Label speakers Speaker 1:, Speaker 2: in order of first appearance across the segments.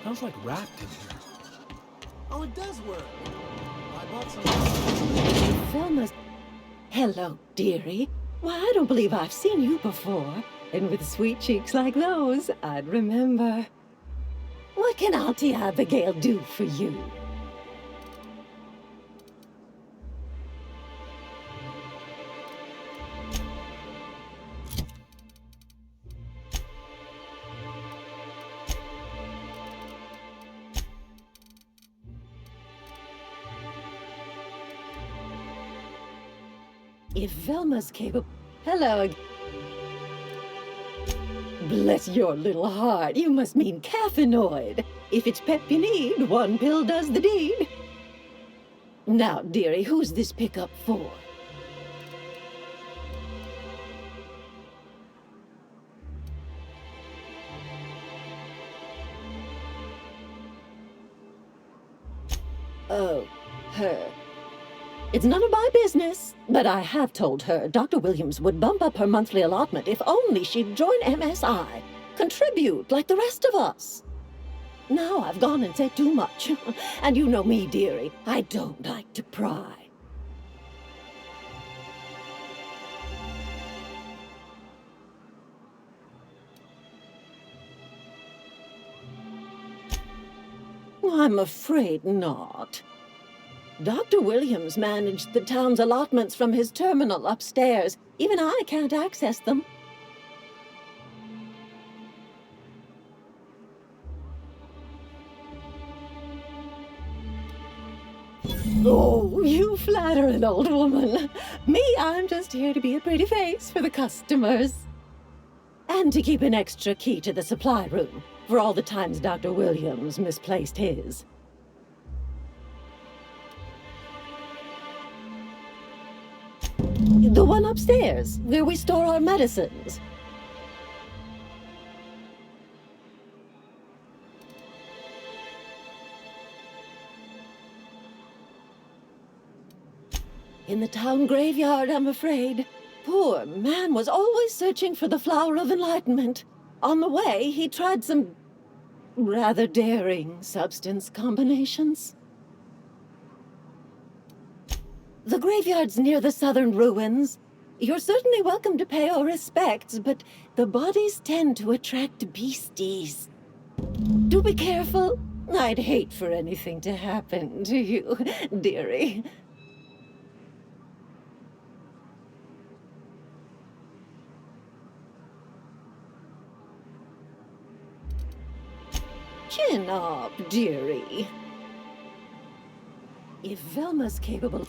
Speaker 1: Smells like wrapped in here.
Speaker 2: Oh, it does work. I bought some.
Speaker 3: Velma's... Hello, dearie. Why, I don't believe I've seen you before. And with sweet cheeks like those, I'd remember. What can Auntie Abigail do for you? If Velma's capable... Hello. Bless your little heart, you must mean caffeinoid. If it's pep you need, one pill does the deed. Now, dearie, who's this pickup for? Oh, her. It's none of my business, but I have told her Dr. Williams would bump up her monthly allotment if only she'd join MSI. Contribute like the rest of us. Now I've gone and said too much. And you know me, dearie. I don't like to pry. I'm afraid not. Dr. Williams managed the town's allotments from his terminal upstairs. Even I can't access them. Oh, you flatter an old woman. Me, I'm just here to be a pretty face for the customers. And to keep an extra key to the supply room, for all the times Dr. Williams misplaced his. The one upstairs, where we store our medicines. In the town graveyard, I'm afraid. Poor man was always searching for the flower of enlightenment. On the way, he tried some rather daring substance combinations. The graveyard's near the southern ruins. You're certainly welcome to pay our respects, but the bodies tend to attract beasties. Do be careful. I'd hate for anything to happen to you, dearie. Chin up, dearie. If Velma's capable...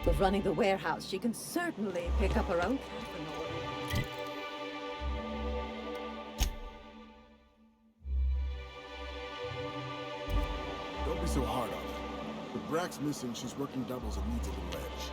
Speaker 3: of running the warehouse, she can certainly pick up her own caffeinoid.
Speaker 2: Don't be so hard on her. With Brack's missing, she's working doubles and needs a little edge.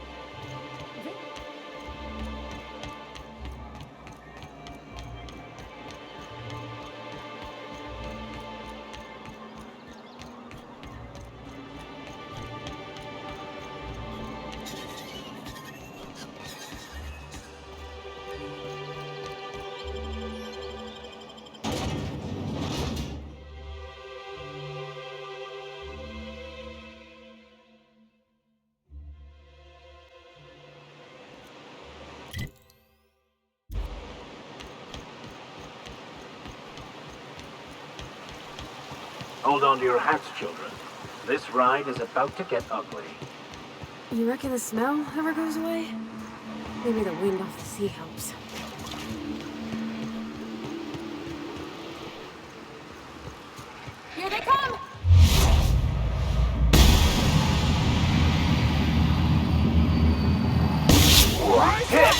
Speaker 4: Hold on to your hats, children. This ride is about to get ugly.
Speaker 5: You reckon the smell ever goes away? Maybe the wind off the sea helps. Here they come!
Speaker 4: Hit!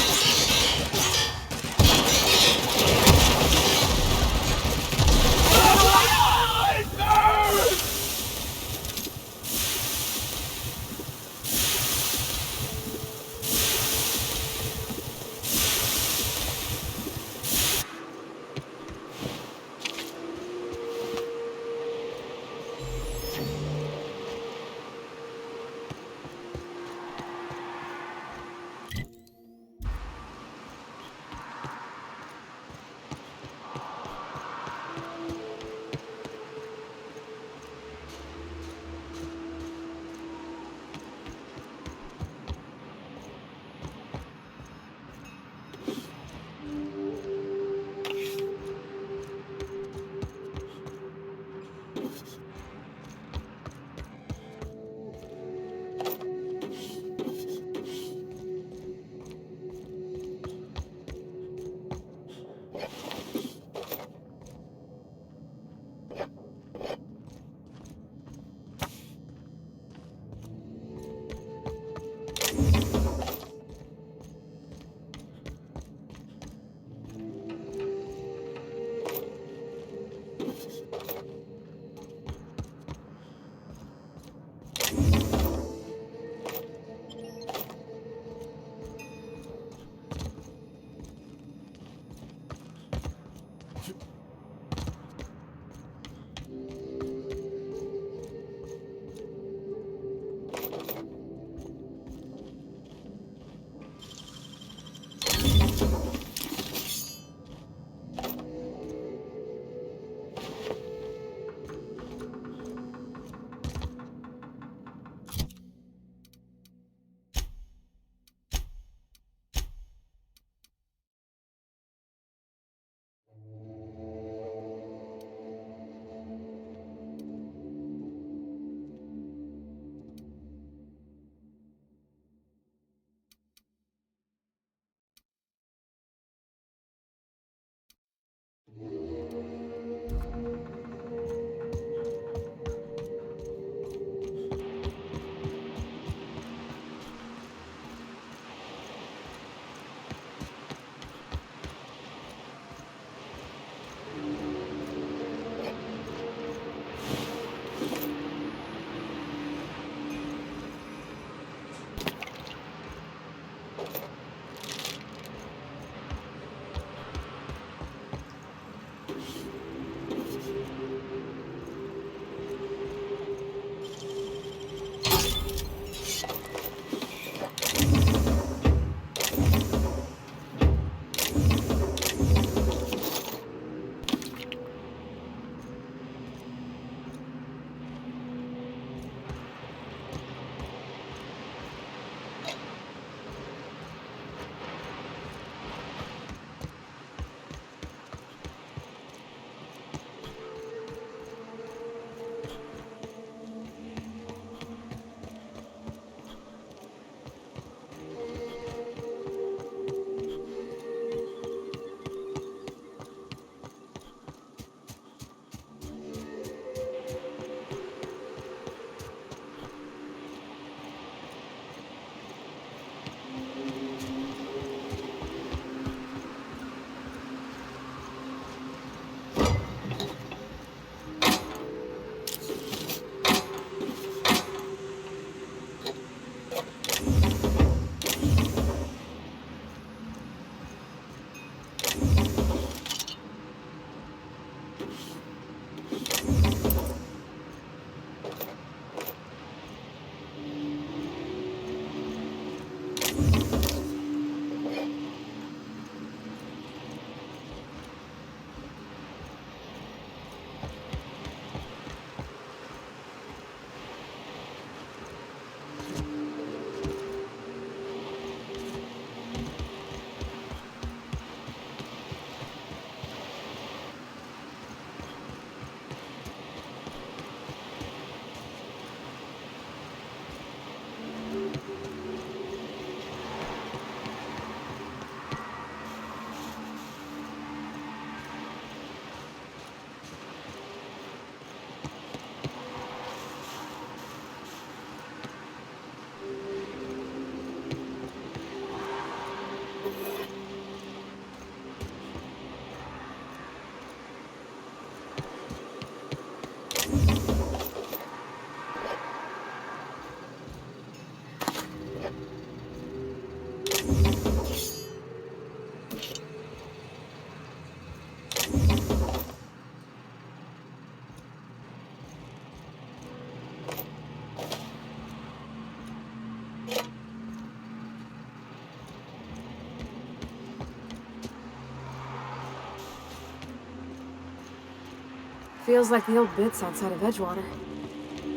Speaker 5: Feels like the old bits outside of Edgewater.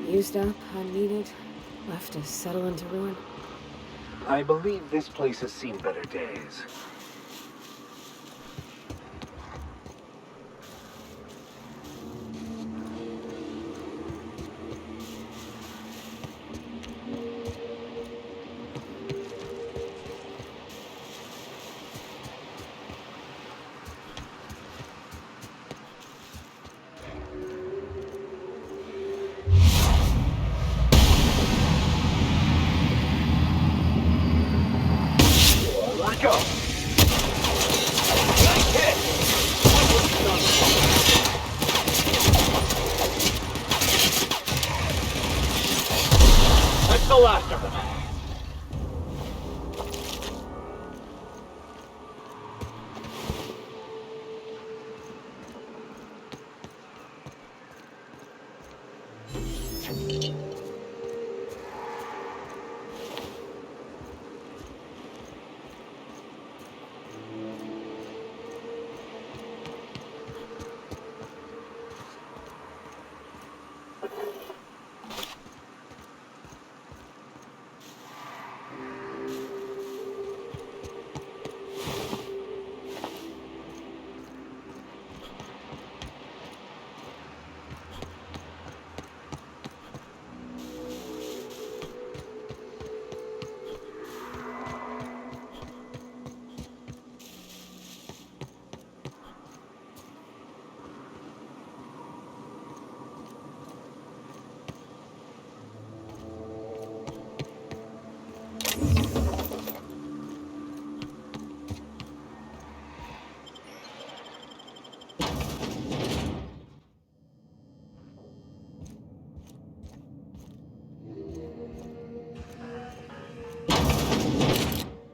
Speaker 5: Used up, unneeded, left to settle into ruin.
Speaker 4: I believe this place has seen better days. Go! Nice hit! Let's go after them.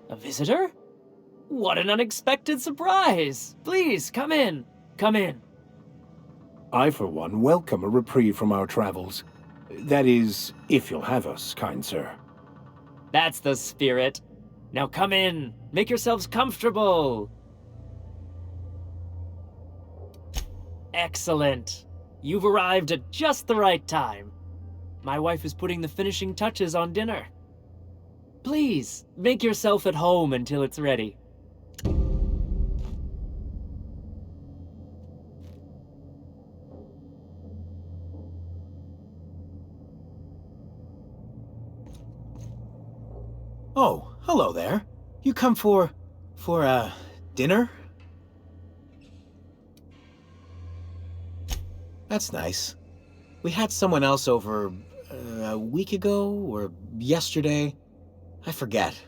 Speaker 1: A visitor? What an unexpected surprise! Please, come in. Come in.
Speaker 6: I, for one, welcome a reprieve from our travels. That is, if you'll have us, kind sir.
Speaker 1: That's the spirit. Now come in. Make yourselves comfortable. Excellent. You've arrived at just the right time. My wife is putting the finishing touches on dinner. Please, make yourself at home until it's ready.
Speaker 7: Oh, hello there. You come for dinner? That's nice. We had someone else over a week ago or yesterday. I forget.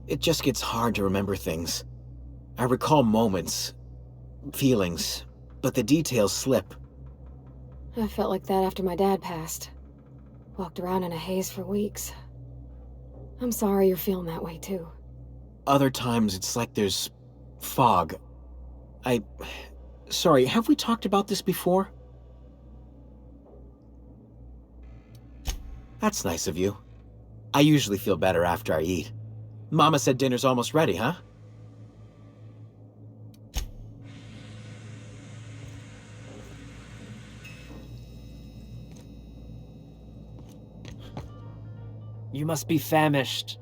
Speaker 7: It just gets hard to remember things. I recall moments, feelings, but the details slip.
Speaker 5: I felt like that after my dad passed. Walked around in a haze for weeks. I'm sorry you're feeling that way too.
Speaker 7: Other times it's like there's fog. Sorry, have we talked about this before? That's nice of you. I usually feel better after I eat. Mama said dinner's almost ready, huh?
Speaker 1: You must be famished.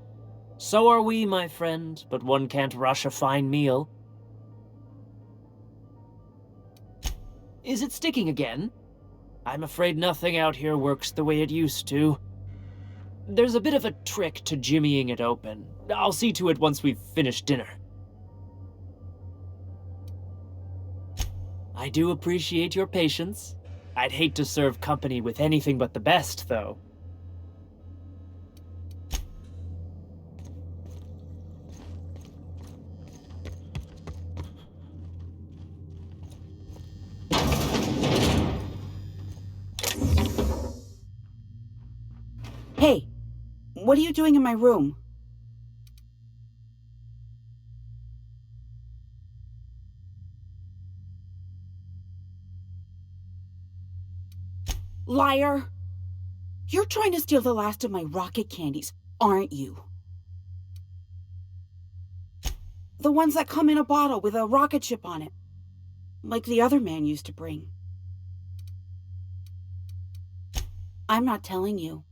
Speaker 1: So are we, my friend, but one can't rush a fine meal. Is it sticking again? I'm afraid nothing out here works the way it used to. There's a bit of a trick to jimmying it open. I'll see to it once we've finished dinner. I do appreciate your patience. I'd hate to serve company with anything but the best, though.
Speaker 8: Hey, what are you doing in my room? Liar! You're trying to steal the last of my rocket candies, aren't you? The ones that come in a bottle with a rocket ship on it. Like the other man used to bring. I'm not telling you.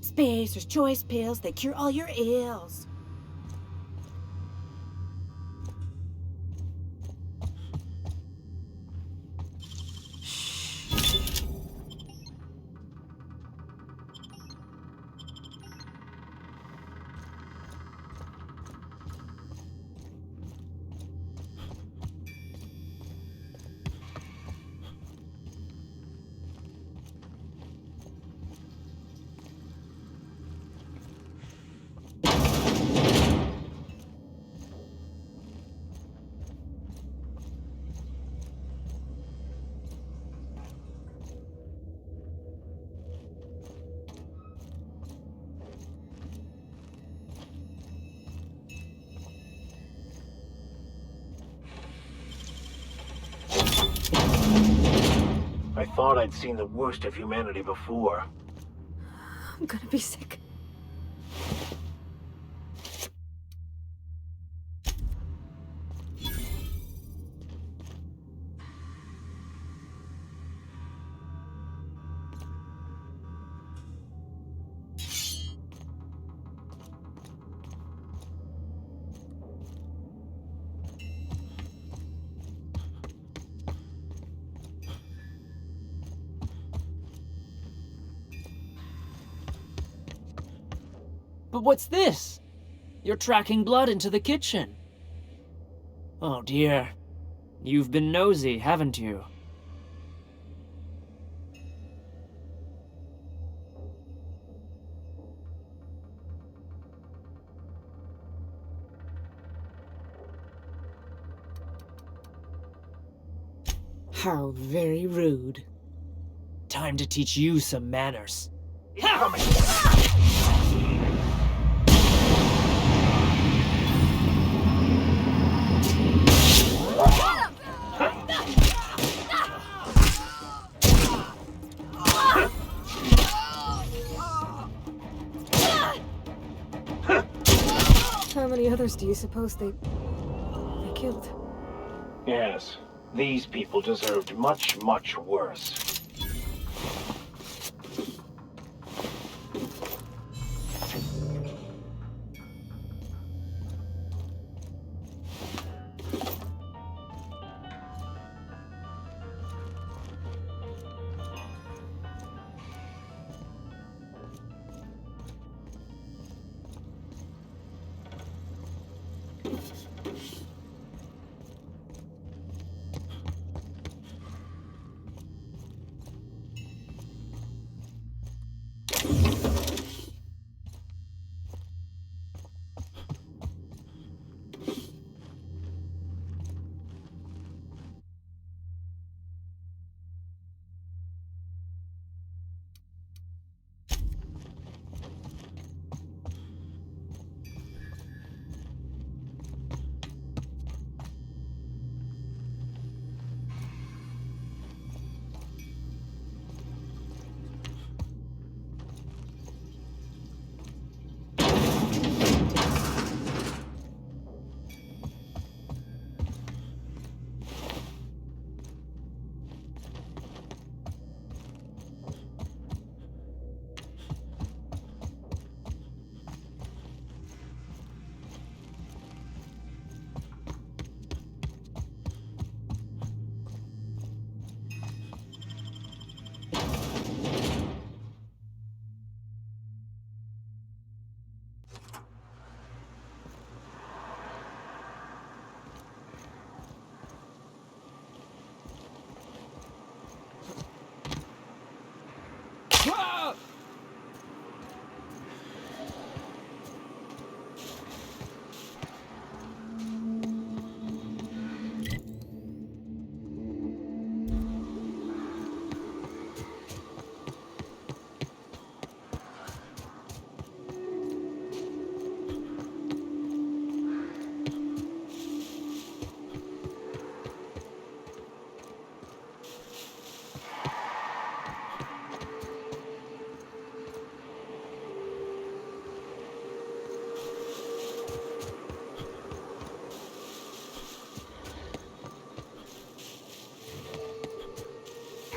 Speaker 8: Spacer's choice pills, they cure all your ills.
Speaker 4: I thought I'd seen the worst of humanity before.
Speaker 5: I'm gonna be sick.
Speaker 1: But what's this? You're tracking blood into the kitchen. Oh dear. You've been nosy, haven't you?
Speaker 9: How very rude.
Speaker 1: Time to teach you some manners.
Speaker 4: Incoming!
Speaker 5: How many others do you suppose they killed?
Speaker 4: Yes, these people deserved much, much worse.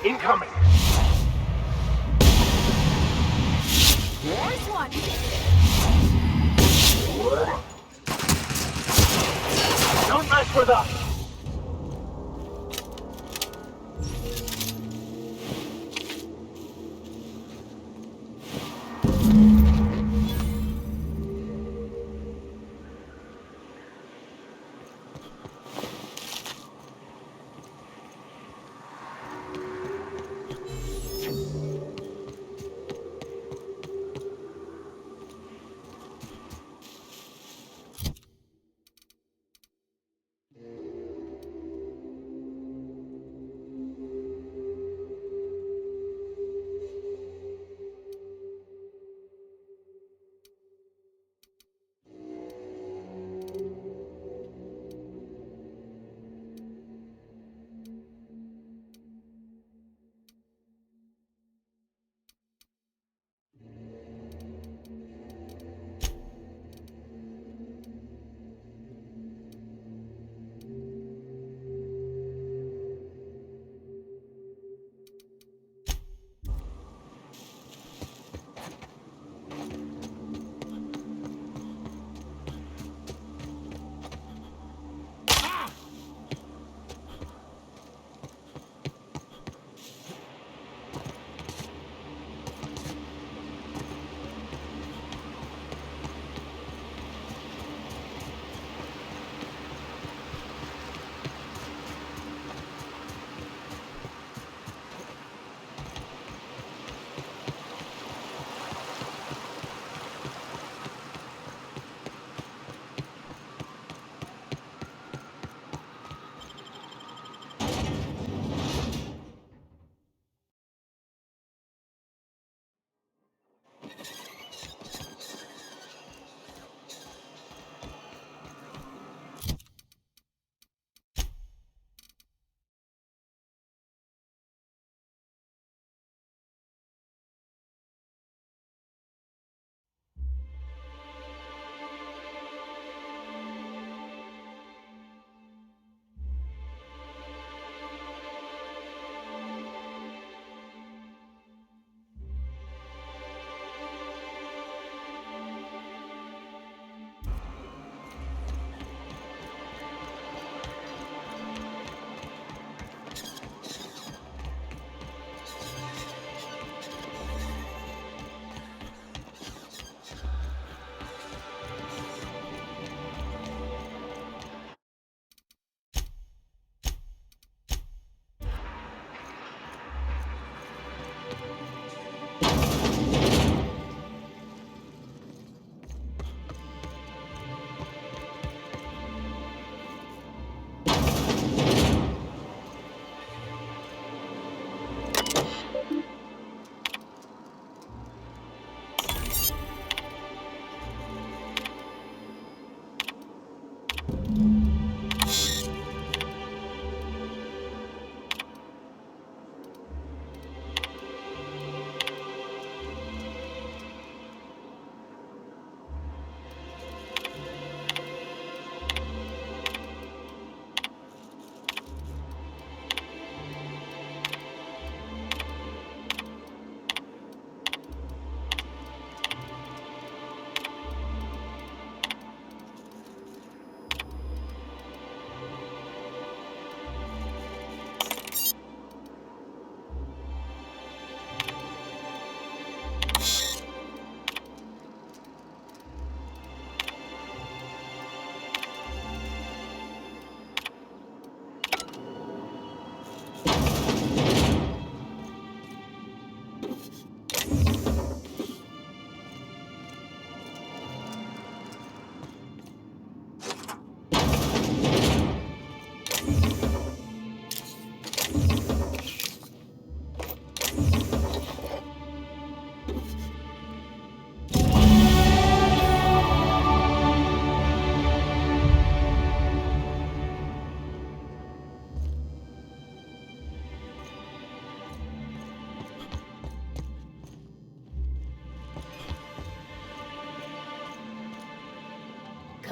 Speaker 4: Incoming!
Speaker 5: Nice one!
Speaker 4: Don't mess with us!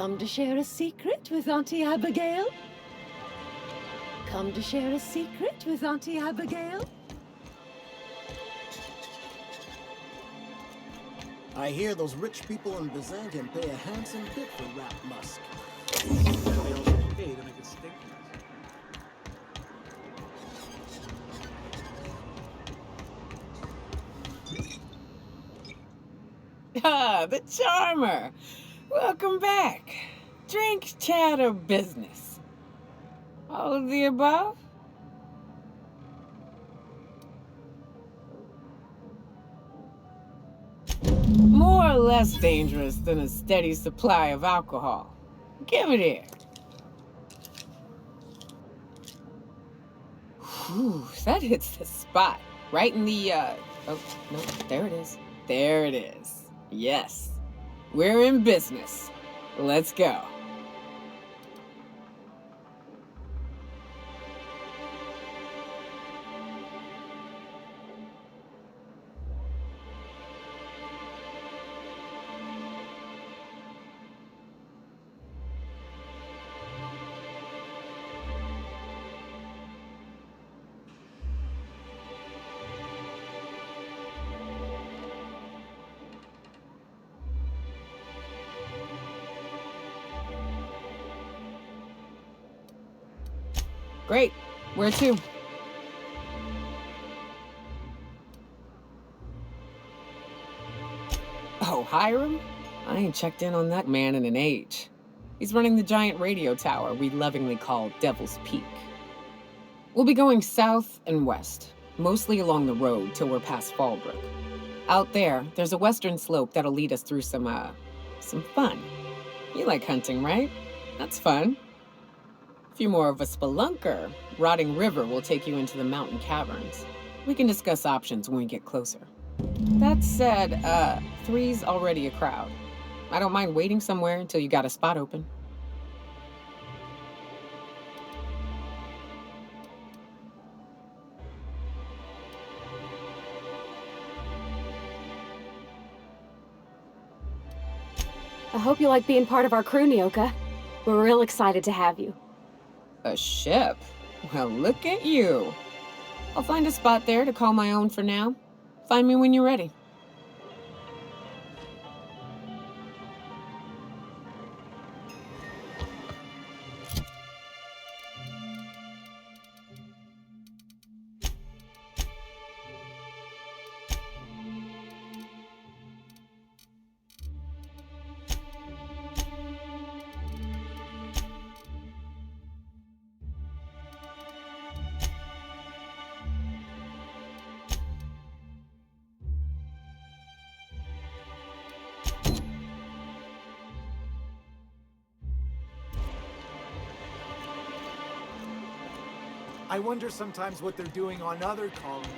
Speaker 3: Come to share a secret with Auntie Abigail? Come to share a secret with Auntie Abigail?
Speaker 2: I hear those rich people in Byzantium pay a handsome bit for rat musk.
Speaker 10: And they also pay to make it stink nice.
Speaker 9: Ah, the charmer! Welcome back. Drink, chat, or business? All of the above? More or less dangerous than a steady supply of alcohol. Give it here. Whew, that hits the spot. Right in the, oh, no, there it is. There it is. Yes. We're in business. Let's go. Great. Where to? Oh, Hiram? I ain't checked in on that man in an age. He's running the giant radio tower we lovingly call Devil's Peak. We'll be going south and west, mostly along the road till we're past Fallbrook. Out there, there's a western slope that'll lead us through some fun. You like hunting, right? That's fun. If you're more of a spelunker, Rotting River will take you into the mountain caverns. We can discuss options when we get closer. That said, 3's already a crowd. I don't mind waiting somewhere until you got a spot open.
Speaker 5: I hope you like being part of our crew, Nyoka. We're real excited to have you.
Speaker 9: A ship? Well, look at you. I'll find a spot there to call my own for now. Find me when you're ready.
Speaker 11: I wonder sometimes what they're doing on other colonies.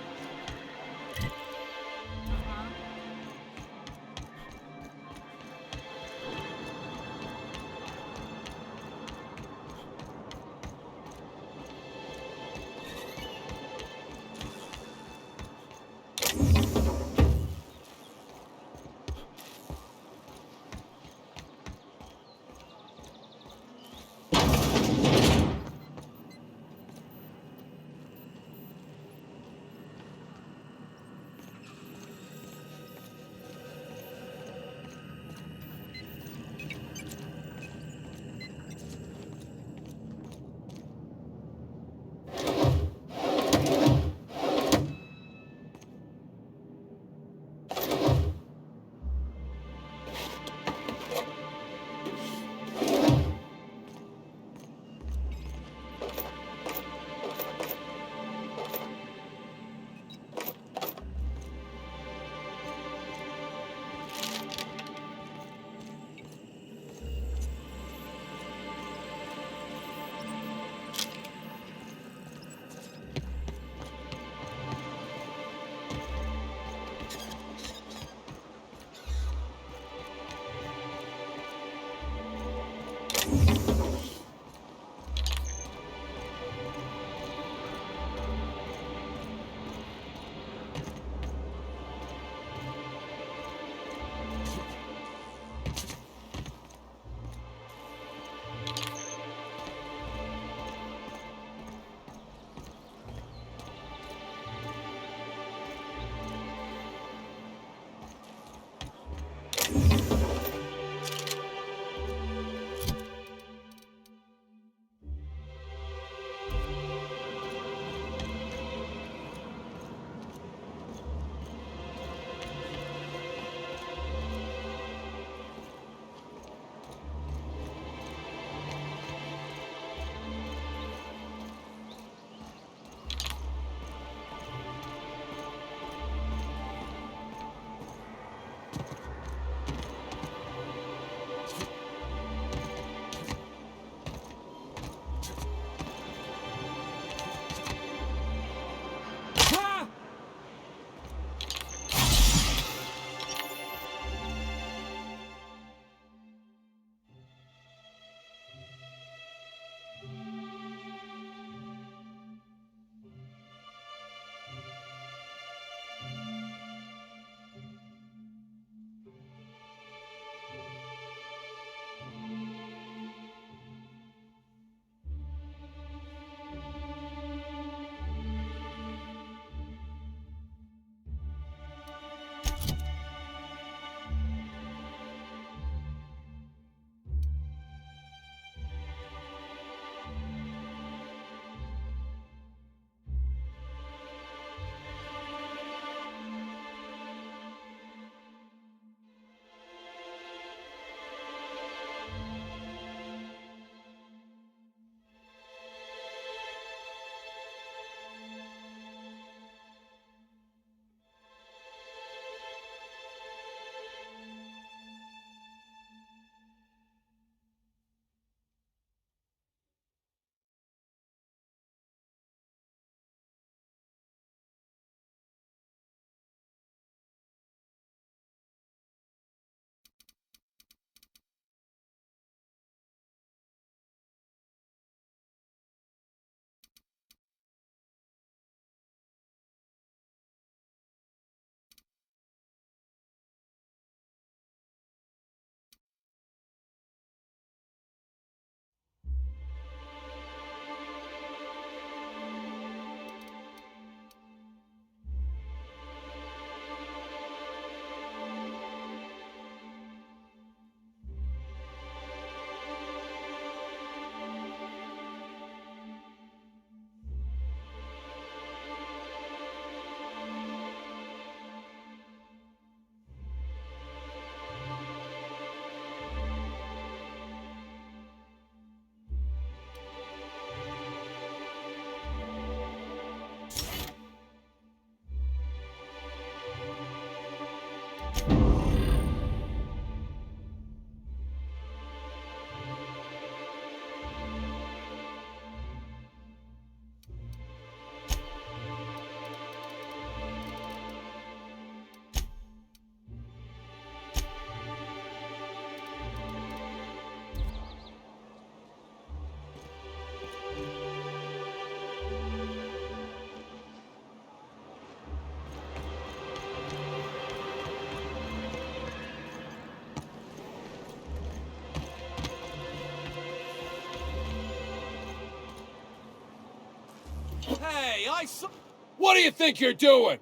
Speaker 12: Hey, I saw... What do you think you're doing?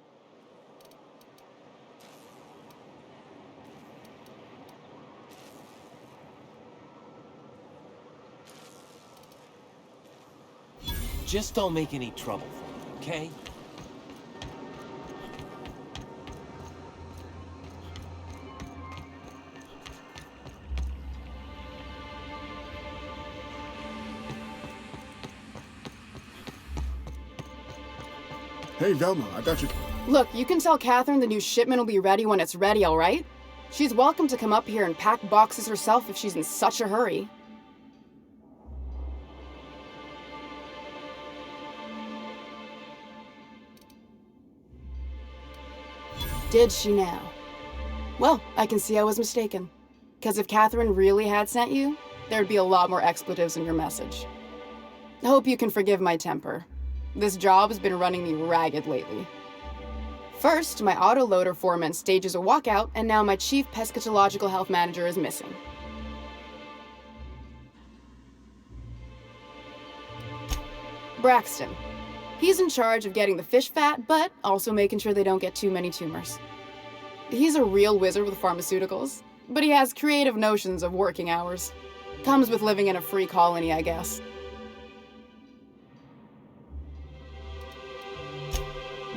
Speaker 13: Just don't make any trouble for me, okay?
Speaker 2: Hey, Velma, I got you.
Speaker 14: Look, you can tell Catherine the new shipment will be ready when it's ready, all right? She's welcome to come up here and pack boxes herself if she's in such a hurry. Did she now? Well, I can see I was mistaken. Because if Catherine really had sent you, there'd be a lot more expletives in your message. I hope you can forgive my temper. This job has been running me ragged lately. First, my autoloader foreman stages a walkout, and now my chief pescatological health manager is missing. Braxton. He's in charge of getting the fish fat, but also making sure they don't get too many tumors. He's a real wizard with pharmaceuticals, but he has creative notions of working hours. Comes with living in a free colony, I guess.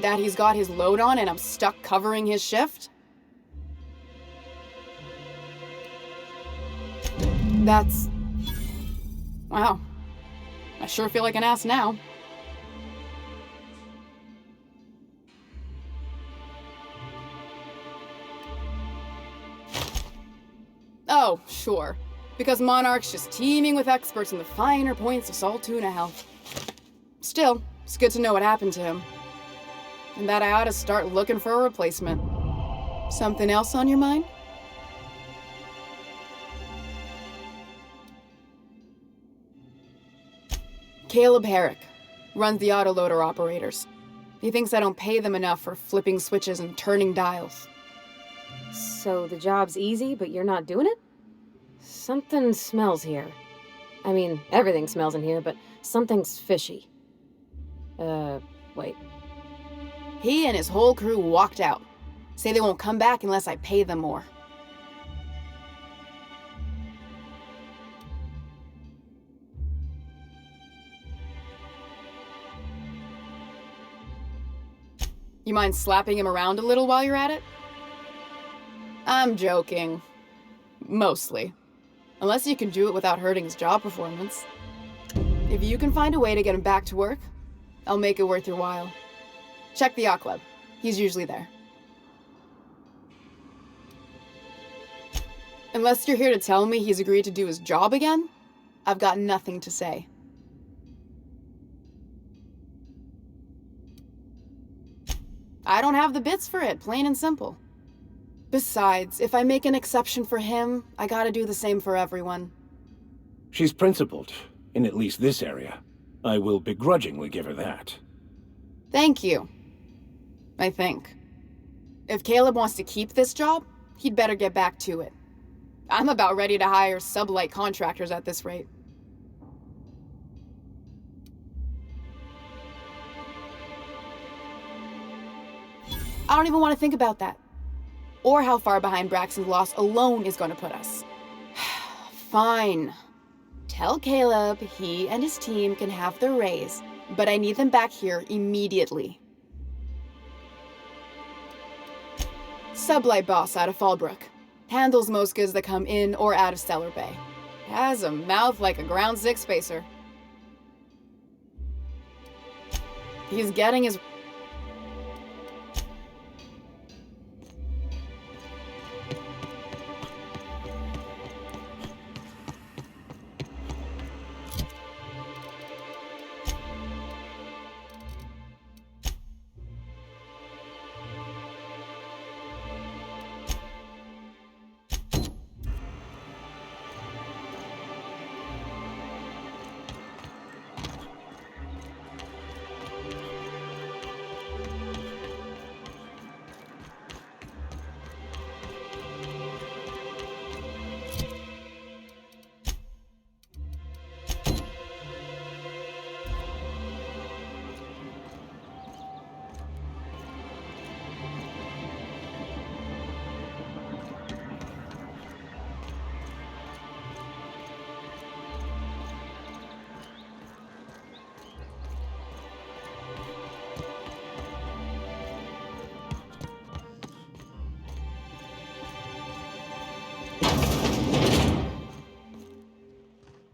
Speaker 14: That he's got his load on and I'm stuck covering his shift? That's... wow. I sure feel like an ass now. Oh, sure. Because Monarch's just teeming with experts in the finer points of salt tuna health. Still, it's good to know what happened to him. And that I ought to start looking for a replacement. Something else on your mind? Caleb Herrick runs the autoloader operators. He thinks I don't pay them enough for flipping switches and turning dials.
Speaker 5: So the job's easy, but you're not doing it? Something smells here. I mean, everything smells in here, but something's fishy. Wait.
Speaker 14: He and his whole crew walked out. Say they won't come back unless I pay them more. You mind slapping him around a little while you're at it? I'm joking. Mostly. Unless you can do it without hurting his job performance. If you can find a way to get him back to work, I'll make it worth your while. Check the yacht club. He's usually there. Unless you're here to tell me he's agreed to do his job again, I've got nothing to say. I don't have the bits for it, plain and simple. Besides, if I make an exception for him, I gotta do the same for everyone.
Speaker 6: She's principled, in at least this area. I will begrudgingly give her that.
Speaker 14: Thank you. I think. If Caleb wants to keep this job, he'd better get back to it. I'm about ready to hire sublight contractors at this rate. I don't even want to think about that. Or how far behind Braxton's loss alone is going to put us. Fine. Tell Caleb he and his team can have their raise, but I need them back here immediately. Sublight boss out of Fallbrook. Handles most goods that come in or out of Stellar Bay. Has a mouth like a Ground 6 spacer. He's getting his...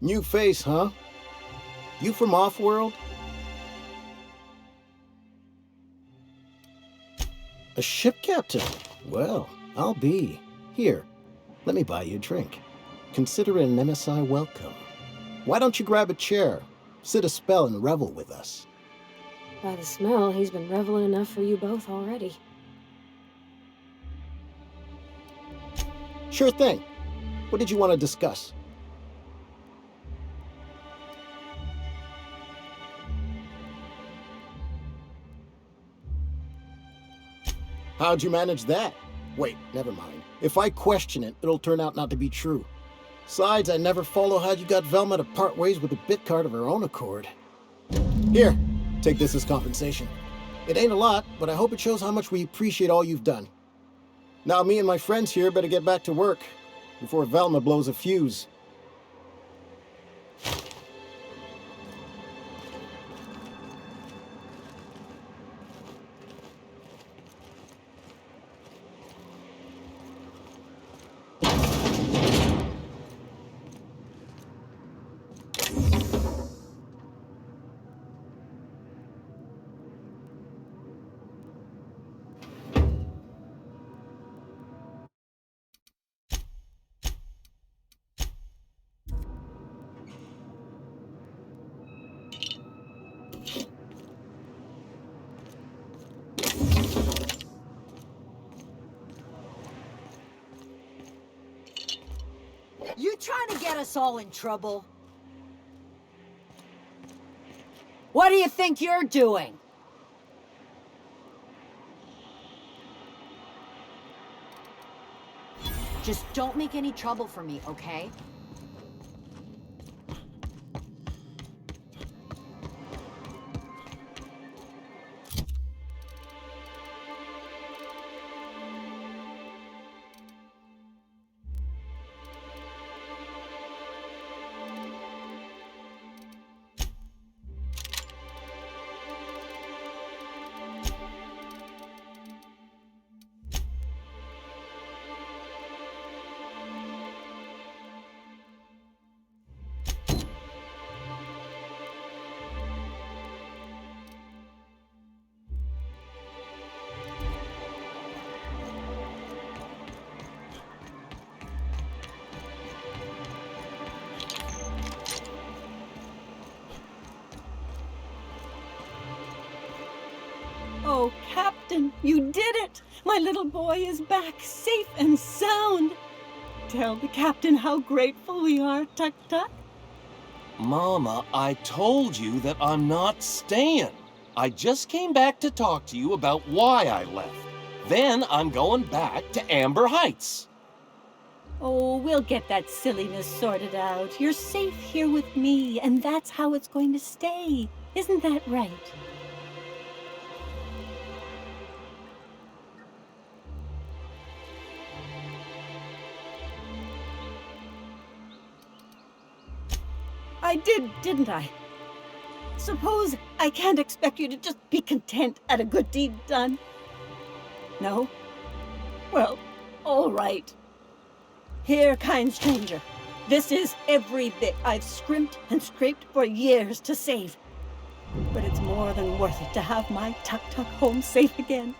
Speaker 7: New face, huh? You from off-world? A ship captain? Well, I'll be. Here, let me buy you a drink. Consider it an MSI welcome. Why don't you grab a chair, sit a spell and revel with us?
Speaker 5: By the smell, he's been reveling enough for you both already.
Speaker 7: Sure thing. What did you want to discuss? How'd you manage that? Wait, never mind. If I question it, it'll turn out not to be true. Besides, I never follow how you got Velma to part ways with a bit card of her own accord. Here, take this as compensation. It ain't a lot, but I hope it shows how much we appreciate all you've done. Now me and my friends here better get back to work before Velma blows a fuse.
Speaker 15: You trying to get us all in trouble? What do you think you're doing? Just don't make any trouble for me, okay?
Speaker 16: Oh, Captain, you did it! My little boy is back, safe and sound! Tell the Captain how grateful we are, Tuk Tuk.
Speaker 13: Mama, I told you that I'm not staying. I just came back to talk to you about why I left. Then I'm going back to Amber Heights.
Speaker 16: Oh, we'll get that silliness sorted out. You're safe here with me, and that's how it's going to stay. Isn't that right? I did, didn't I? Suppose I can't expect you to just be content at a good deed done. No? Well, all right. Here, kind stranger. This is every bit I've scrimped and scraped for years to save. But it's more than worth it to have my Tuk Tuk home safe again.